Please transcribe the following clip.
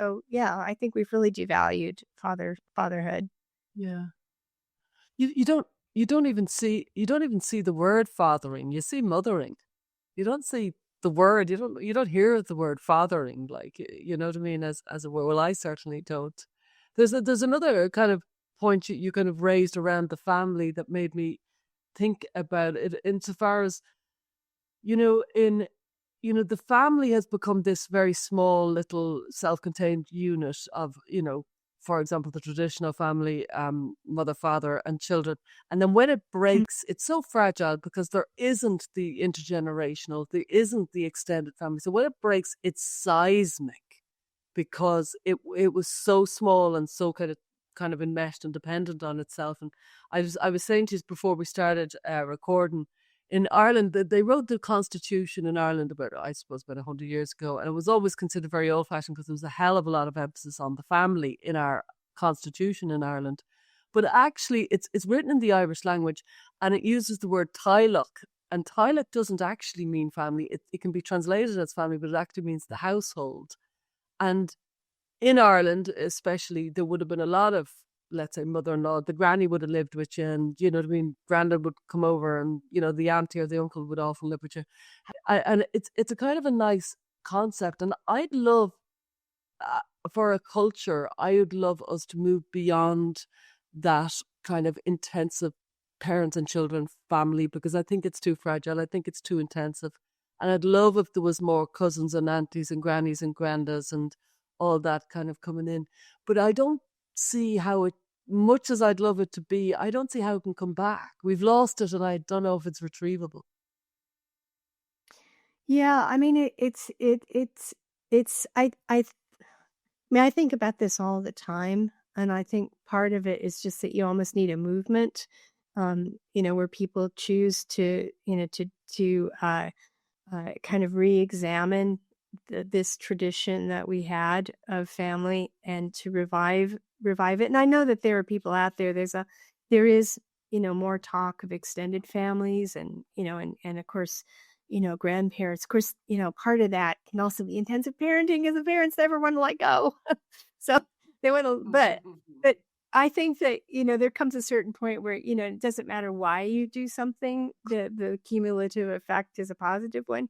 So yeah, I think we've really devalued fatherhood. Yeah. You you don't you don't even see the word fathering. You see mothering. You don't see the word. You don't hear the word fathering, like, you know what I mean, as a word. Well, I certainly don't. There's another kind of point you kind of raised around the family that made me think about it, insofar as, in the family has become this very small little self-contained unit of, for example, the traditional family, mother, father, and children. And then when it Mm. breaks, it's so fragile because there isn't the intergenerational, there isn't the extended family. So when it breaks, it's seismic because it was so small and so kind of enmeshed and dependent on itself. And I was saying to you before we started recording, in Ireland, they wrote the Constitution in Ireland about, I suppose, about 100 years ago, and it was always considered very old-fashioned because there was a hell of a lot of emphasis on the family in our Constitution in Ireland. But actually, it's written in the Irish language, and it uses the word Tailloch, and Tailloch doesn't actually mean family. It can be translated as family, but it actually means the household. And in Ireland, especially, there would have been a lot of, let's say, mother-in-law. The granny would have lived with you, and you know what I mean. Grandad would come over, and the auntie or the uncle would often live with you. And it's a kind of a nice concept, and I'd love, uh, for a culture, I would love us to move beyond that kind of intensive parents and children family, because I think it's too fragile. I think it's too intensive. And I'd love if there was more cousins and aunties and grannies and grandas and all that kind of coming in. But I don't see how it, much as I'd love it to be, I don't see how it can come back. We've lost it, and I don't know if it's retrievable. Yeah, I mean, it's I mean, I think about this all the time, and I think part of it is just that you almost need a movement, where people choose to, kind of re-examine this tradition that we had of family and to revive it. And I know that there are people out there. There is more talk of extended families, and and of course grandparents. Of course, part of that can also be intensive parenting, because the parents never want to let go. So they want to, but I think that, there comes a certain point where, it doesn't matter why you do something, the cumulative effect is a positive one.